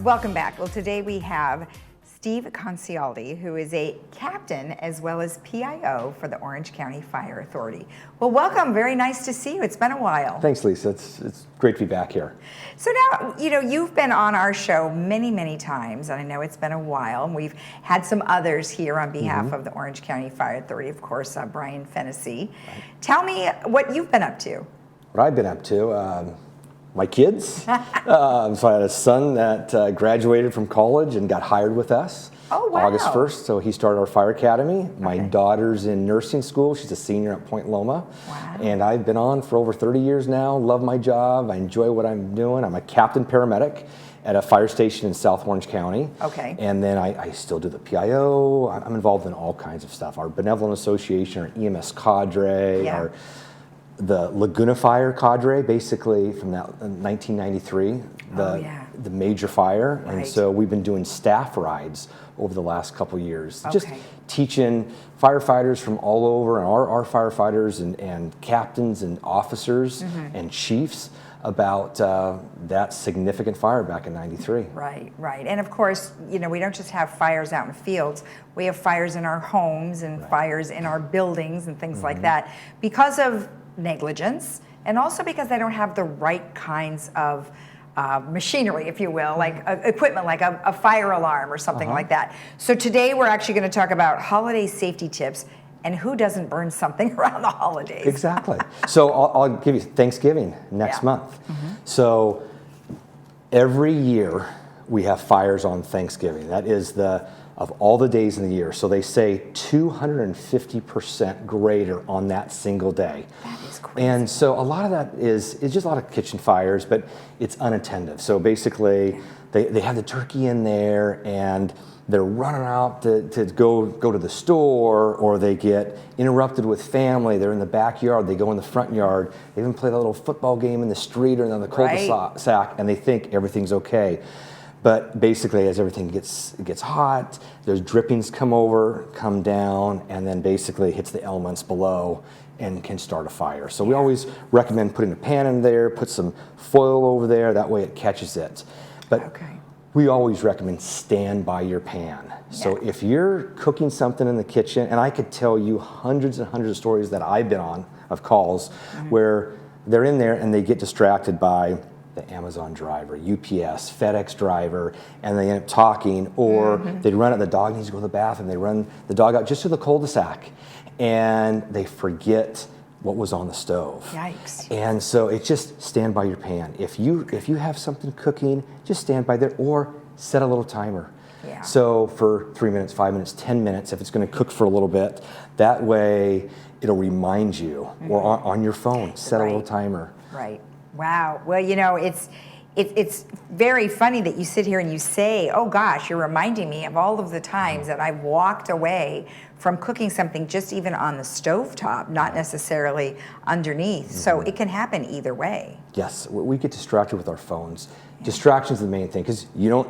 Welcome back. Well, today we have Steve Concialdi, who is a captain as well as PIO for the Orange County Fire Authority. Well, welcome. Very nice to see you. It's been a while. Thanks, Lisa. It's great to be back here. So now, you've been on our show many, many times, and I know it's been a while, and we've had some others here on behalf of the Orange County Fire Authority, of course, Brian Fennessy. Right. Tell me what you've been up to. What I've been up to, my kids. So I had a son that graduated from college and got hired with us. Oh, wow. August 1st, so he started our fire academy. My daughter's in nursing school. She's a senior at Point Loma. Wow. And I've been on for over 30 years now. Love my job. I enjoy what I'm doing. I'm a captain paramedic at a fire station in South Orange County. Okay. And then I still do the PIO. I'm involved in all kinds of stuff. Our Benevolent Association, our EMS cadre, the Laguna Fire cadre, basically from that 1993, the major fire. Right. And so we've been doing staff rides over the last couple years, just Okay. teaching firefighters from all over, and our firefighters and captains and officers and chiefs about that significant fire back in '93. Right, right. And of course, we don't just have fires out in fields. We have fires in our homes and fires in our buildings and things like that because of negligence, and also because they don't have the right kinds of machinery, if you will, like equipment, like a fire alarm or something like that. So today we're actually going to talk about holiday safety tips and who doesn't burn something around the holidays. Exactly. So I'll give you Thanksgiving next month. So every year we have fires on Thanksgiving. That is of all the days in the year. So they say 250% greater on that single day. That is crazy. And so a lot of that is just a lot of kitchen fires, but it's unattended. So basically they have the turkey in there and they're running out to go to the store, or they get interrupted with family. They're in the backyard, they go in the front yard, they even play a little football game in the street or in the cul-de-sac, and they think everything's okay. But basically, as everything gets hot, those drippings come down, and then basically hits the elements below and can start a fire. So we always recommend putting a pan in there, put some foil over there, that way it catches it. But we always recommend stand by your pan. So if you're cooking something in the kitchen, and I could tell you hundreds and hundreds of stories that I've been on of calls where they're in there and they get distracted by the Amazon driver, UPS, FedEx driver, and they end up talking, or they run out, the dog needs to go to the bathroom, they run the dog out just to the cul-de-sac, and they forget what was on the stove. Yikes. And so it's just stand by your pan. If you have something cooking, just stand by there, or set a little timer. Yeah. So for 3 minutes, 5 minutes, 10 minutes, if it's gonna cook for a little bit, that way it'll remind you, or on your phone, set a little timer. Right. Wow. Well, it's very funny that you sit here and you say, oh gosh, you're reminding me of all of the times that I've walked away from cooking something just even on the stovetop, not necessarily underneath. So it can happen either way. Yes, we get distracted with our phones. Distraction's the main thing, because you don't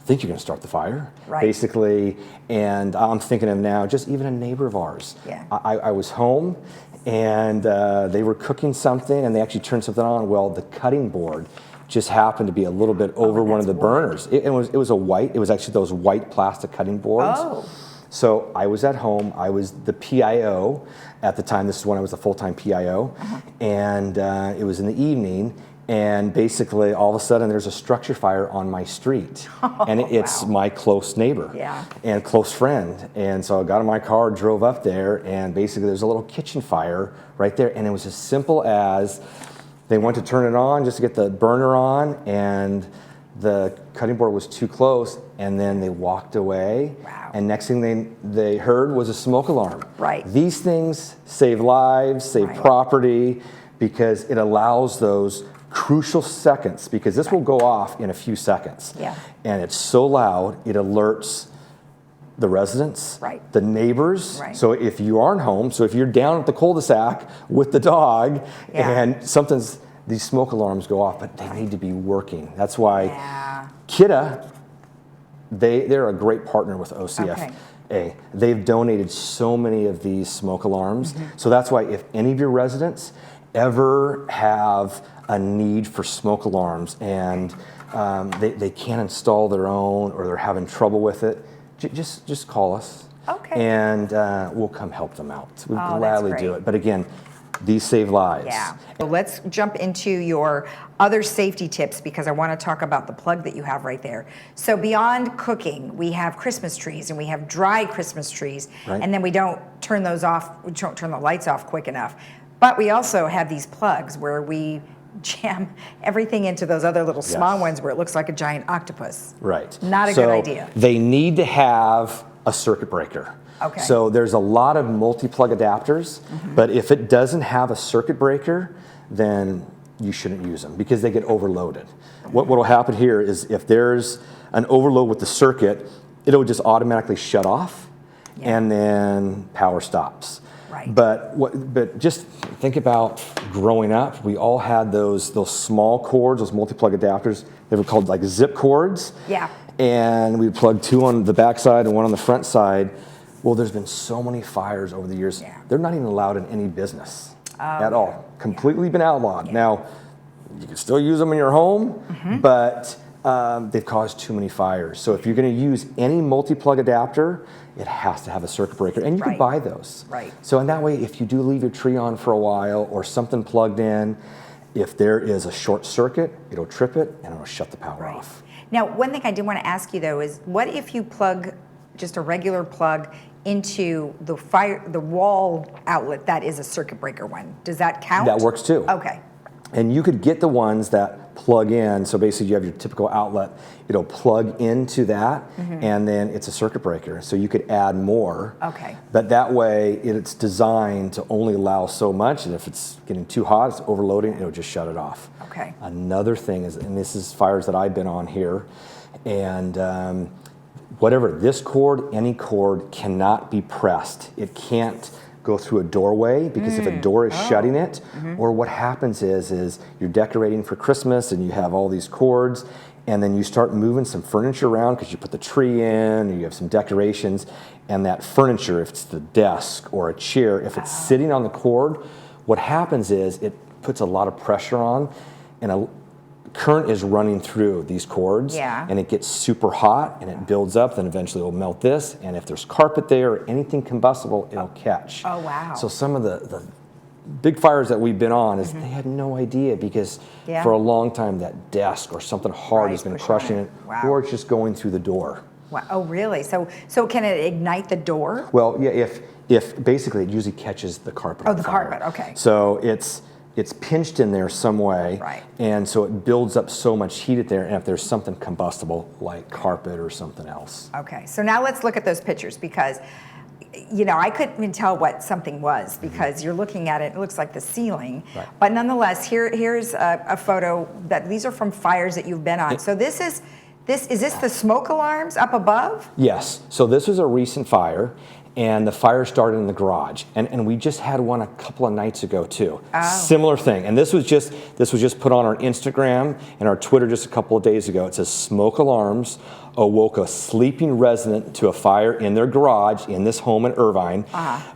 think you're going to start the fire, basically. And I'm thinking of now, just even a neighbor of ours. Yeah. I was home, and they were cooking something, and they actually turned something on. Well, the cutting board just happened to be a little bit over one of the burners. It was actually those white plastic cutting boards. Oh. So I was at home. I was the PIO at the time. This is when I was a full-time PIO, and it was in the evening. And basically, all of a sudden, there's a structure fire on my street, and it's my close neighbor and close friend. And so I got in my car, drove up there, and basically, there's a little kitchen fire right there. And it was as simple as they went to turn it on just to get the burner on, and the cutting board was too close, and then they walked away. Wow. And next thing they heard was a smoke alarm. Right. These things save lives, save property, because it allows those crucial seconds, because this will go off in a few seconds. Yeah. And it's so loud, it alerts the residents, the neighbors. So if you aren't home, so if you're down at the cul-de-sac with the dog and these smoke alarms go off, but they need to be working. That's why Kidda, they're a great partner with OCFA. They've donated so many of these smoke alarms. So that's why if any of your residents ever have a need for smoke alarms and they can't install their own or they're having trouble with it, just call us. Okay. And we'll come help them out. We'll Oh, gladly that's do great. it. But again, these save lives. Yeah. So let's jump into your other safety tips because I want to talk about the plug that you have right there. So beyond cooking, we have Christmas trees and we have dry Christmas trees, Right. and then we don't turn those off, we don't turn the lights off quick enough. But we also have these plugs where we jam everything into those other little small Yes. ones where it looks like a giant octopus. Right. Not a good idea. They need to have a circuit breaker. Okay. So there's a lot of multi-plug adapters, but if it doesn't have a circuit breaker, then you shouldn't use them because they get overloaded. What will happen here is if there's an overload with the circuit, it'll just automatically shut off and then power stops. Right. But just think about growing up. We all had those small cords, those multi-plug adapters. They were called like zip cords. Yeah. And we'd plug two on the back side and one on the front side. Well, there's been so many fires over the years. Yeah. They're not even allowed in any business at all. Completely been outlawed. Now, you can still use them in your home, but they've caused too many fires. So if you're going to use any multi-plug adapter, it has to have a circuit breaker, and you can Right. buy those. Right. So in that way, if you do leave your tree on for a while or something plugged in, if there is a short circuit, it'll trip it and it'll shut the power Right. off. Now, one thing I did want to ask you though is, what if you plug just a regular plug into the wall outlet that is a circuit breaker one? Does that count? That works too. Okay. And you could get the ones that plug in. So basically you have your typical outlet. It'll plug into that and then it's a circuit breaker. So you could add more. Okay. But that way it's designed to only allow so much. And if it's getting too hot, it's overloading, it'll just shut it off. Okay. Another thing is, and this is fires that I've been on here, and whatever, this cord, any cord cannot be pressed. It can't go through a doorway because if a door is shutting it, or what happens is you're decorating for Christmas and you have all these cords and then you start moving some furniture around because you put the tree in or you have some decorations, and that furniture, if it's the desk or a chair, if it's sitting on the cord, what happens is it puts a lot of pressure on and a current is running through these cords, and it gets super hot and it builds up, then eventually it'll melt this, and if there's carpet there or anything combustible, it'll catch. Oh, wow. So some of the big fires that we've been on is they had no idea because for a long time that desk or something hard has been crushing it, or it's just going through the door. Wow. Oh, really? So can it ignite the door? Well, yeah, if basically it usually catches the carpet. Oh, the carpet, okay. So it's pinched in there some way, Right. and so it builds up so much heat at there, and if there's something combustible like carpet or something else. Okay, so now let's look at those pictures because, I couldn't even tell what something was because you're looking at it, it looks like the ceiling. Right. But nonetheless, here's a photo that these are from fires that you've been on. So is this the smoke alarms up above? Yes, so this was a recent fire, and the fire started in the garage, and we just had one a couple of nights ago too. Similar thing, and this was just put on our Instagram and our Twitter just a couple of days ago. It says smoke alarms awoke a sleeping resident to a fire in their garage in this home in Irvine.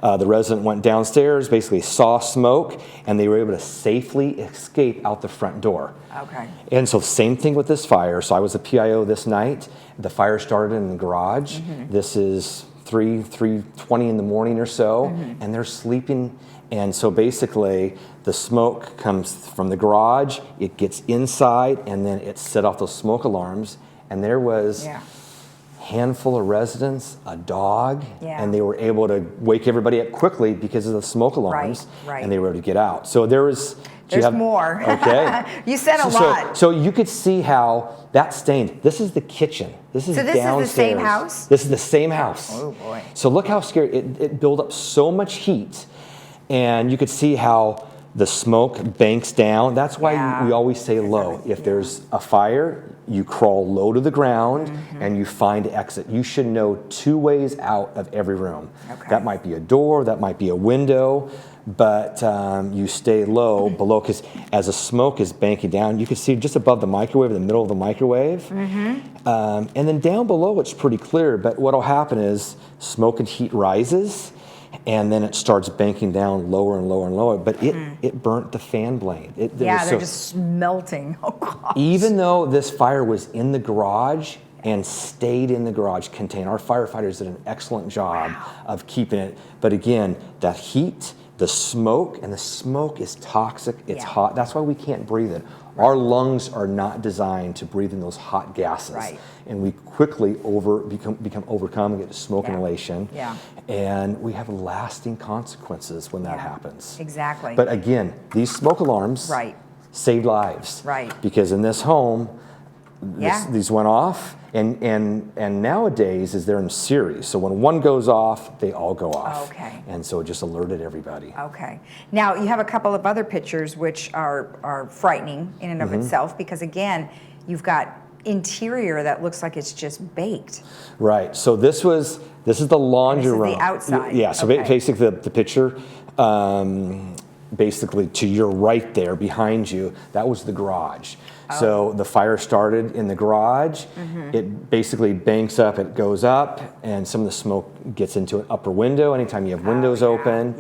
The resident went downstairs, basically saw smoke, and they were able to safely escape out the front door. Okay. And so same thing with this fire. So I was a PIO this night. The fire started in the garage. This is 3:20 in the morning or so, and they're sleeping. And so basically the smoke comes from the garage, it gets inside, and then it set off those smoke alarms. And there was a handful of residents, a dog, and they were able to wake everybody up quickly because of the smoke alarms, and they were able to get out. So there's more. Okay. You said a lot. So you could see how that stained. This is the kitchen. This is downstairs. Is the same house? This is the same house. Oh boy. So look how scary. It built up so much heat, and you could see how the smoke banks down. That's why we always say low. If there's a fire, you crawl low to the ground and you find exit. You should know 2 ways out of every room. Okay. That might be a door, that might be a window, but you stay low below, because as the smoke is banking down, you can see just above the microwave, in the middle of the microwave. And then down below it's pretty clear, but what'll happen is smoke and heat rises, and then it starts banking down lower and lower and lower. But it burnt the fan blade. They're just melting. Oh gosh. Even though this fire was in the garage and stayed in the garage container, our firefighters did an excellent job of keeping it. But again, that heat, the smoke, and the smoke is toxic. It's hot. That's why we can't breathe it. Our lungs are not designed to breathe in those hot gases. Right. And we quickly become overcome and get smoke inhalation. Yeah. And we have lasting consequences when that happens. Exactly. But again, these smoke alarms saved lives. Right. Because in this home, these went off, and nowadays they're in series. So when one goes off, they all go off. Okay. And so it just alerted everybody. Okay. Now you have a couple of other pictures which are frightening in and of itself, because again, you've got interior that looks like it's just baked. Right. So this is the laundry room. This is the outside. Yeah. So basically the picture. Basically to your right there behind you, that was the garage. So the fire started in the garage. It basically banks up, it goes up, and some of the smoke gets into an upper window anytime you have windows open.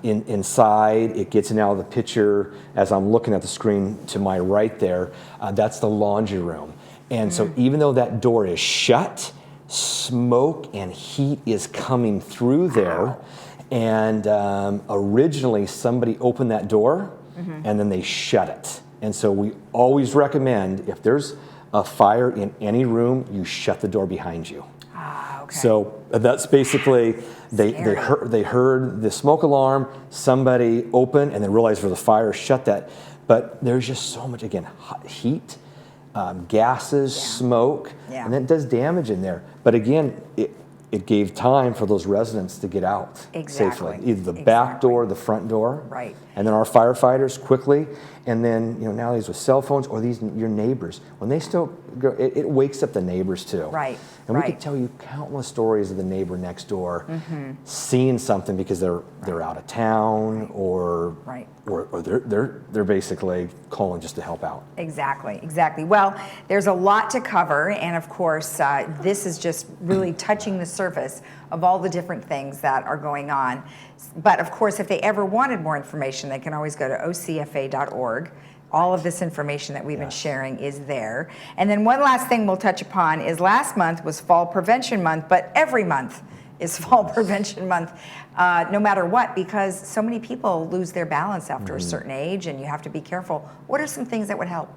Inside, it gets in out of the picture as I'm looking at the screen to my right there. That's the laundry room. And so even though that door is shut, smoke and heat is coming through there. And originally somebody opened that door and then they shut it. And so we always recommend, if there's a fire in any room, you shut the door behind you. So that's basically, they heard the smoke alarm, somebody opened and then realized there was a fire, shut that. But there's just so much, again, heat, gases, smoke, and that does damage in there. But again, it gave time for those residents to get out safely. Either the back door, the front door. Right. And then our firefighters quickly, and then nowadays with cell phones or your neighbors, when they still go, it wakes up the neighbors too. Right. And we could tell you countless stories of the neighbor next door seeing something because they're out of town or they're basically calling just to help out. Exactly. Well, there's a lot to cover, and of course, this is just really touching the surface of all the different things that are going on. But of course, if they ever wanted more information, they can always go to OCFA.org. All of this information that we've been sharing is there. And then one last thing we'll touch upon is last month was Fall Prevention Month, but every month is Fall Prevention Month, no matter what, because so many people lose their balance after a certain age, and you have to be careful. What are some things that would help?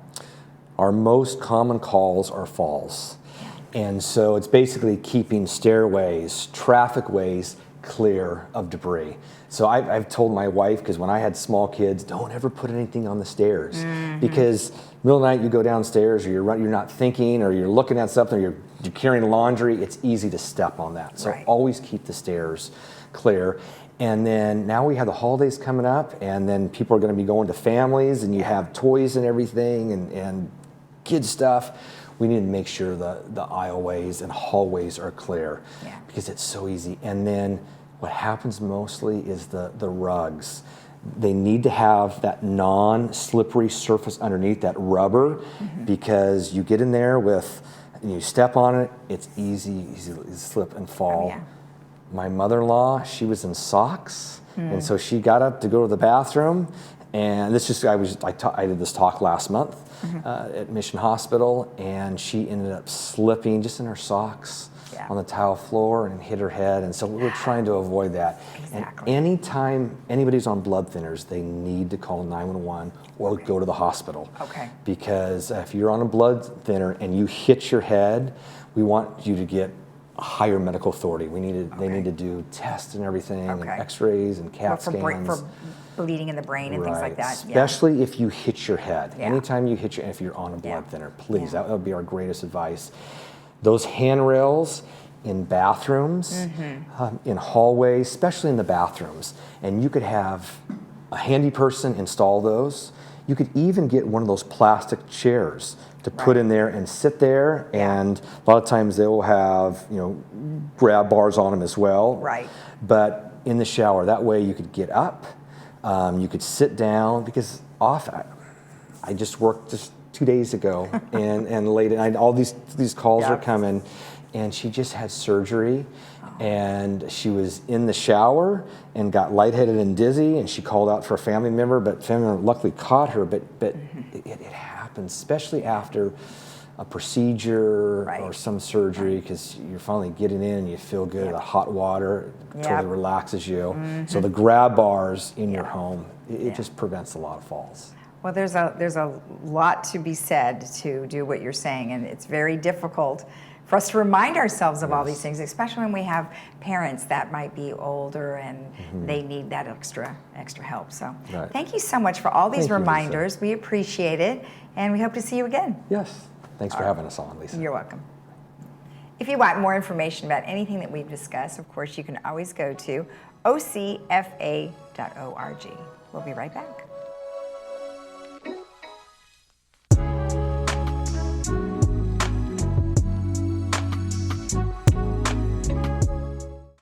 Our most common calls are falls. And so it's basically keeping stairways, trafficways clear of debris. So I've told my wife, because when I had small kids, don't ever put anything on the stairs, because middle of the night you go downstairs, or you're not thinking, or you're looking at something, or you're carrying laundry. It's easy to step on that. So always keep the stairs clear. And then now we have the holidays coming up, and then people are going to be going to families, and you have toys and everything, and kid stuff. We need to make sure the aisleways and hallways are clear, because it's so easy. And then what happens mostly is the rugs. They need to have that non-slippery surface underneath, that rubber, because you get in there and you step on it, it's easy to slip and fall. My mother-in-law, she was in socks, and so she got up to go to the bathroom, and I did this talk last month at Mission Hospital, and she ended up slipping just in her socks on the tile floor and hit her head, and so we were trying to avoid that. And anytime anybody's on blood thinners, they need to call 911 or go to the hospital. Because if you're on a blood thinner and you hit your head, we want you to get a higher medical authority. They need to do tests and everything, and x-rays and CAT scans. For bleeding in the brain and things like that. Especially if you hit your head. Anytime you hit if you're on a blood thinner, please, that would be our greatest advice. Those handrails in bathrooms, in hallways, especially in the bathrooms. And you could have a handy person install those. You could even get one of those plastic chairs to put in there and sit there, and a lot of times they will have grab bars on them as well. But in the shower, that way you could get up, you could sit down, because I just worked just 2 days ago and late at night, all these calls are coming, and she just had surgery, and she was in the shower and got lightheaded and dizzy, and she called out for a family member, but family member luckily caught her. But it happens, especially after a procedure or some surgery, because you're finally getting in and you feel good. The hot water totally relaxes you. So the grab bars in your home, it just prevents a lot of falls. Well, there's a lot to be said to do what you're saying, and it's very difficult for us to remind ourselves of all these things, especially when we have parents that might be older and they need that extra help. So thank you so much for all these reminders. We appreciate it, and we hope to see you again. Yes. Thanks for having us on, Lisa. You're welcome. If you want more information about anything that we've discussed, of course, you can always go to ocfa.org. We'll be right back.